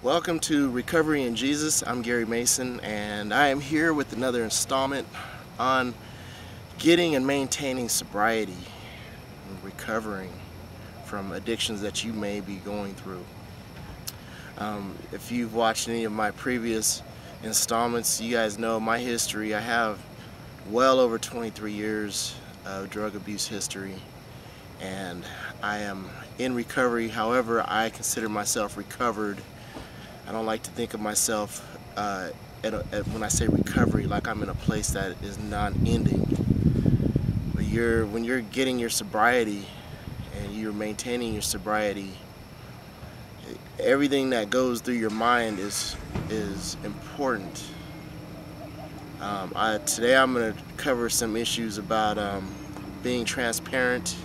Welcome to Recovery in Jesus. I'm Gary Mason, and I am here with another installment on getting and maintaining sobriety and recovering from addictions that you may be going through. If you've watched any of my previous installments, you guys know my history. I have well over 23 years of drug abuse history, and I am in recovery. However, I consider myself recovered. I don't like to think of myself when I say recovery like I'm in a place that is non-ending. But when you're getting your sobriety and you're maintaining your sobriety, everything that goes through your mind is important. Today I'm going to cover some issues about being transparent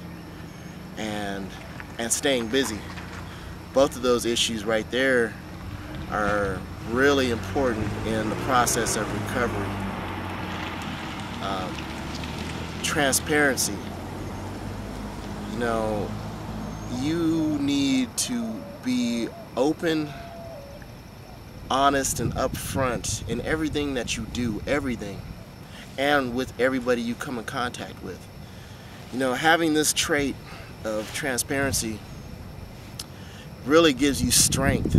and staying busy. Both of those issues right there are really important in the process of recovery. Transparency. You need to be open, honest, and upfront in everything that you do, everything, and with everybody you come in contact with. Having this trait of transparency really gives you strength,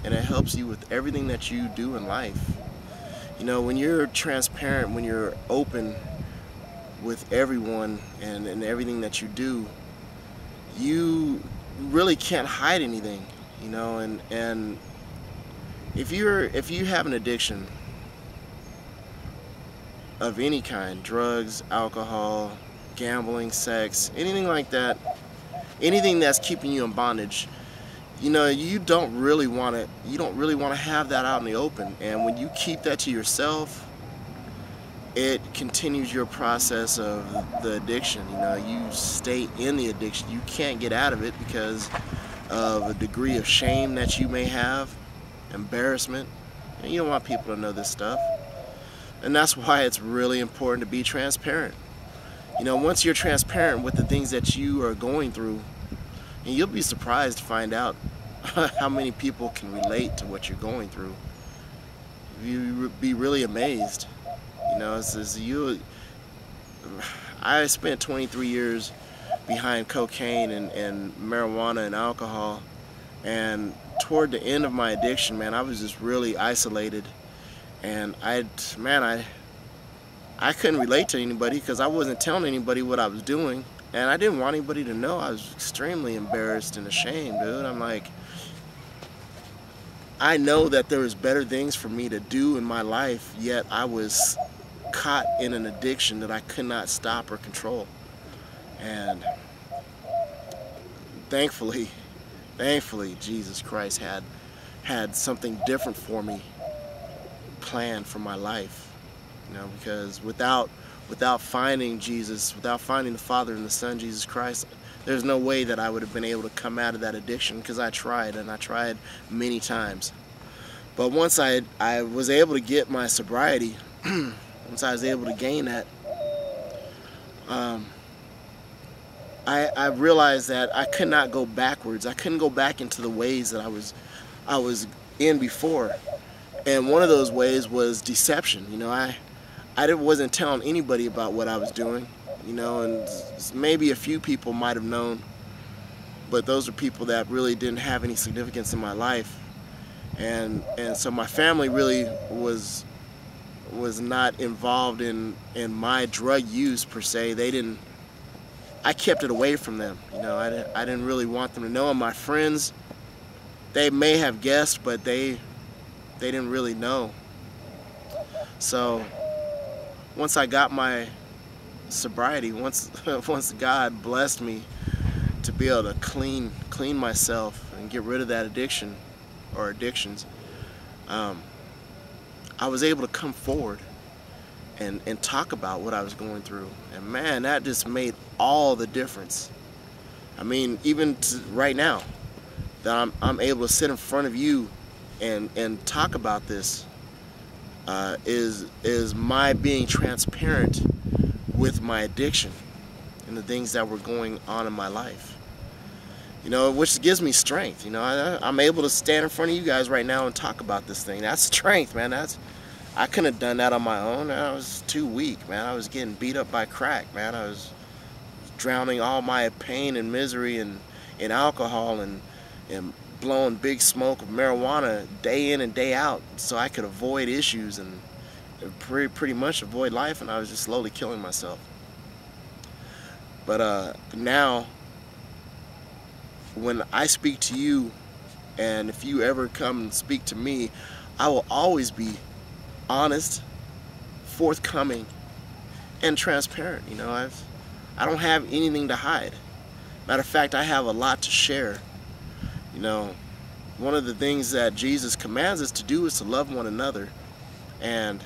and it helps you with everything that you do in life. When you're transparent, when you're open with everyone and everything that you do, you really can't hide anything. And if you have an addiction of any kind, drugs, alcohol, gambling, sex, anything like that, anything that's keeping you in bondage, you don't really want to have that out in the open. And when you keep that to yourself, it continues your process of the addiction. You stay in the addiction. You can't get out of it because of a degree of shame that you may have, embarrassment, and you don't want people to know this stuff. And that's why it's really important to be transparent. Once you're transparent with the things that you are going through, and you'll be surprised to find out how many people can relate to what you're going through. You'll be really amazed. I spent 23 years behind cocaine and marijuana and alcohol, and toward the end of my addiction, man, I was just really isolated, and I couldn't relate to anybody because I wasn't telling anybody what I was doing. And I didn't want anybody to know. I was extremely embarrassed and ashamed, dude. I'm like, I know that there was better things for me to do in my life, yet I was caught in an addiction that I could not stop or control. And thankfully, Jesus Christ had something different for me planned for my life. Because without finding Jesus, without finding the Father and the Son, Jesus Christ, there's no way that I would have been able to come out of that addiction, because I tried, and I tried many times. But once I was able to get my sobriety, once I was able to gain that, I realized that I could not go backwards. I couldn't go back into the ways that I was in before. And one of those ways was deception. I wasn't telling anybody about what I was doing, and maybe a few people might have known, but those are people that really didn't have any significance in my life. And so my family really was not involved in my drug use per se. I kept it away from them. I didn't really want them to know. And my friends, they may have guessed, but they didn't really know. So once I got my sobriety, once God blessed me to be able to clean myself and get rid of that addiction or addictions, I was able to come forward and talk about what I was going through. And man, that just made all the difference. I mean, even right now that I'm able to sit in front of you and talk about this, is my being transparent with my addiction and the things that were going on in my life. You know, which gives me strength. You know, I'm able to stand in front of you guys right now and talk about this thing. That's strength, man. I couldn't have done that on my own. I was too weak, man. I was getting beat up by crack, man. I was drowning all my pain and misery in alcohol and blowing big smoke of marijuana day in and day out so I could avoid issues and pretty much avoid life, and I was just slowly killing myself. But now, when I speak to you, and if you ever come and speak to me, I will always be honest, forthcoming, and transparent. You know, I don't have anything to hide. Matter of fact, I have a lot to share. You know, one of the things that Jesus commands us to do is to love one another, and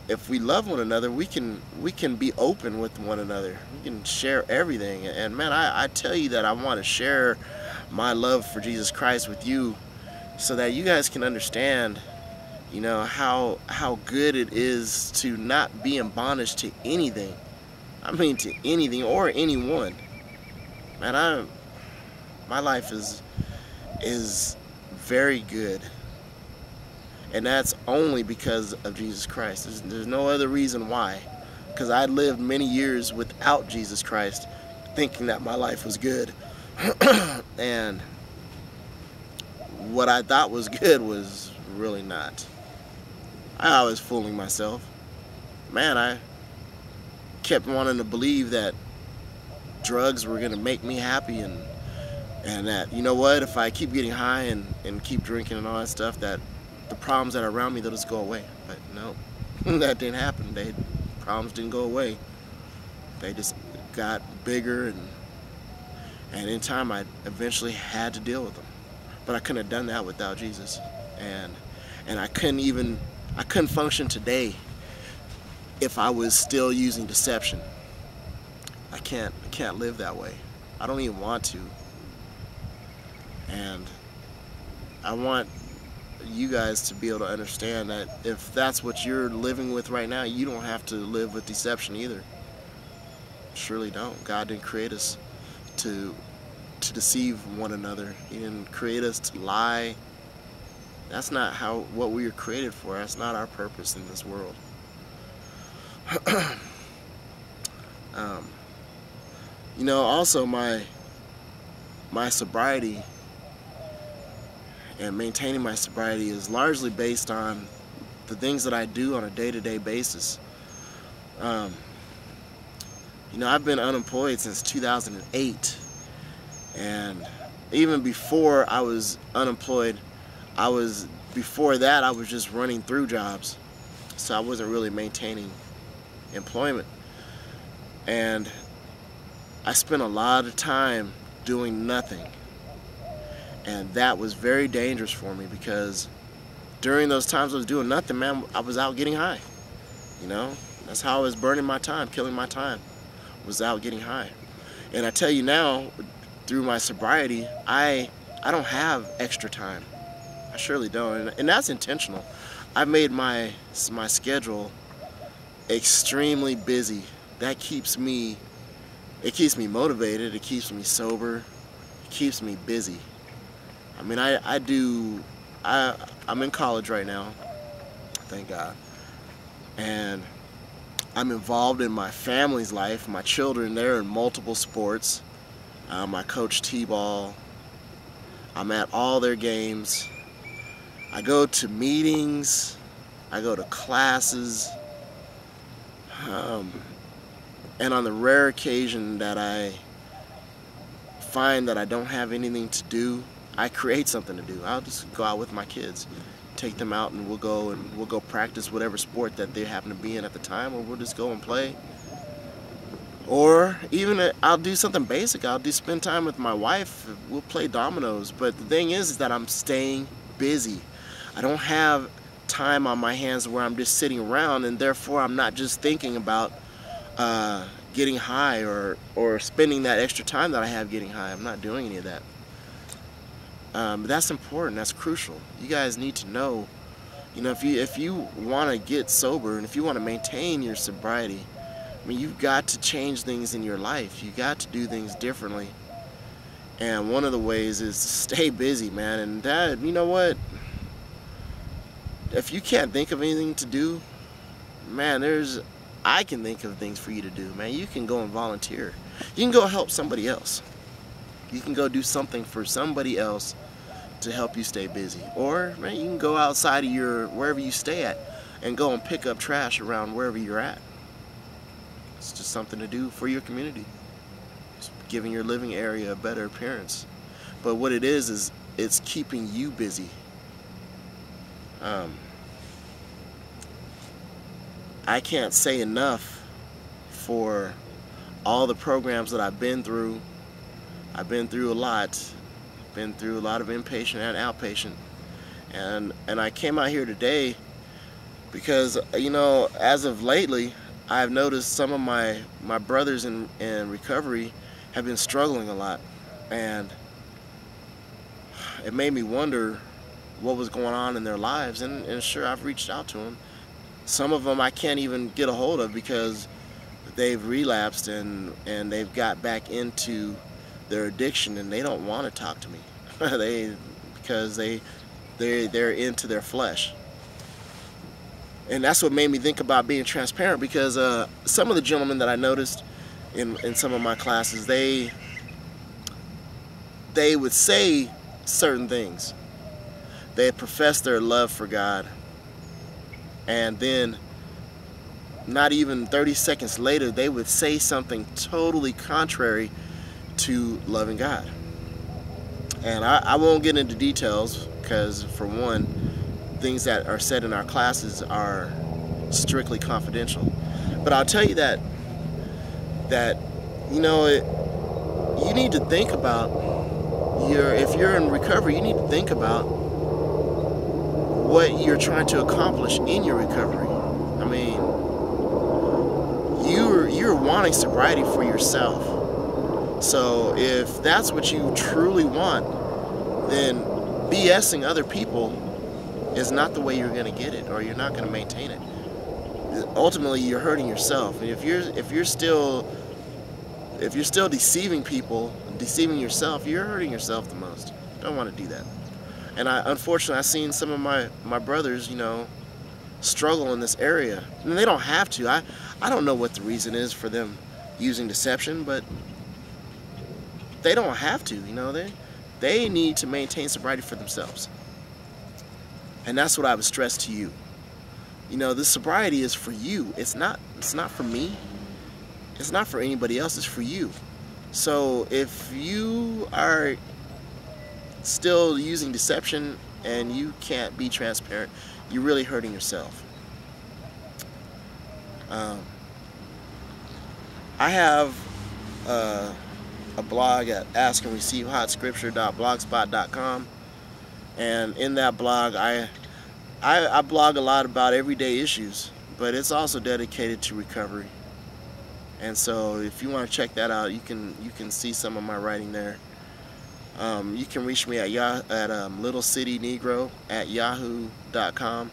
if we love one another, we can be open with one another. We can share everything. And man, I tell you that I want to share my love for Jesus Christ with you, so that you guys can understand, you know, how good it is to not be in bondage to anything. I mean, to anything or anyone. Man, my life is very good. And that's only because of Jesus Christ. There's no other reason why. Because I lived many years without Jesus Christ, thinking that my life was good. And what I thought was good was really not. I was fooling myself. Man, I kept wanting to believe that drugs were going to make me happy, and that, you know what, if I keep getting high and keep drinking and all that stuff, that the problems that are around me, they'll just go away. But no, that didn't happen. Problems didn't go away. They just got bigger, and in time I eventually had to deal with them. But I couldn't have done that without Jesus. And I couldn't function today if I was still using deception. I can't live that way. I don't even want to. And I want you guys to be able to understand that if that's what you're living with right now, you don't have to live with deception either. Surely don't. God didn't create us to deceive one another. He didn't create us to lie. That's not what we were created for. That's not our purpose in this world. You know, also my sobriety and maintaining my sobriety is largely based on the things that I do on a day-to-day basis. You know, I've been unemployed since 2008, and even before I was unemployed, before that I was just running through jobs, so I wasn't really maintaining employment. And I spent a lot of time doing nothing. And that was very dangerous for me, because during those times I was doing nothing, man, I was out getting high. You know, that's how I was burning my time, killing my time, was out getting high. And I tell you now, through my sobriety, I don't have extra time. I surely don't, and that's intentional. I made my schedule extremely busy. That keeps me motivated, it keeps me sober, it keeps me busy. I mean, I'm in college right now, thank God, and I'm involved in my family's life. My children, they're in multiple sports. I coach t-ball. I'm at all their games. I go to meetings. I go to classes. And on the rare occasion that I find that I don't have anything to do, I create something to do. I'll just go out with my kids, take them out, and we'll go practice whatever sport that they happen to be in at the time, or we'll just go and play. Or even I'll do something basic. I'll spend time with my wife. We'll play dominoes. But the thing is that I'm staying busy. I don't have time on my hands where I'm just sitting around, and therefore I'm not just thinking about getting high or spending that extra time that I have getting high. I'm not doing any of that. But that's important. That's crucial. You guys need to know, you know, if you want to get sober and if you want to maintain your sobriety, I mean, you've got to change things in your life. You got to do things differently. And one of the ways is to stay busy, man. And that, you know what? If you can't think of anything to do, man, I can think of things for you to do, man. You can go and volunteer. You can go help somebody else. You can go do something for somebody else to help you stay busy. Or, man, you can go outside of wherever you stay at and go and pick up trash around wherever you're at. It's just something to do for your community. It's giving your living area a better appearance. But what it is it's keeping you busy. I can't say enough for all the programs that I've been through. I've been through a lot. Been through a lot of inpatient and outpatient. And I came out here today because, you know, as of lately, I've noticed some of my brothers in recovery have been struggling a lot. And it made me wonder what was going on in their lives. And sure, I've reached out to them. Some of them I can't even get a hold of because they've relapsed and they've got back into their addiction, and they don't want to talk to me. Because they're into their flesh. And that's what made me think about being transparent, because some of the gentlemen that I noticed in some of my classes, they would say certain things. They profess their love for God, and then not even 30 seconds later they would say something totally contrary to loving God. And I won't get into details because, for one, things that are said in our classes are strictly confidential. But I'll tell you that you know, you need to think about if you're in recovery, you need to think about what you're trying to accomplish in your recovery. I mean, you're wanting sobriety for yourself. So if that's what you truly want, then BSing other people is not the way you're going to get it, or you're not going to maintain it. Ultimately, you're hurting yourself. And if you're still deceiving people, deceiving yourself, you're hurting yourself the most. Don't want to do that. And unfortunately, I've seen some of my brothers, you know, struggle in this area. And they don't have to. I don't know what the reason is for them using deception, but they don't have to, you know. They need to maintain sobriety for themselves. And that's what I would stress to you. You know, this sobriety is for you. It's not for me. It's not for anybody else. It's for you. So if you are still using deception and you can't be transparent, you're really hurting yourself. I have a blog at askandreceivehotscripture.blogspot.com, and in that blog I blog a lot about everyday issues, but it's also dedicated to recovery. And so if you want to check that out, you can see some of my writing there. You can reach me at littlecitynegro@yahoo.com.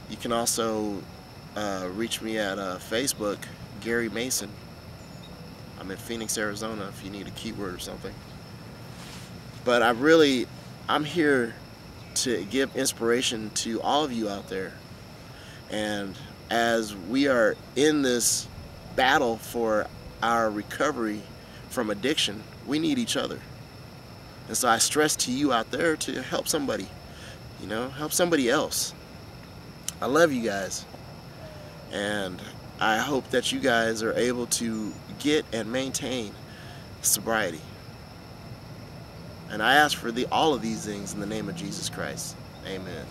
You can also reach me at Facebook, Gary Mason. I'm in Phoenix, Arizona, if you need a keyword or something. But I'm here to give inspiration to all of you out there. And as we are in this battle for our recovery from addiction, we need each other. And so I stress to you out there to help somebody, you know, help somebody else. I love you guys. And I hope that you guys are able to get and maintain sobriety. And I ask for all of these things in the name of Jesus Christ. Amen.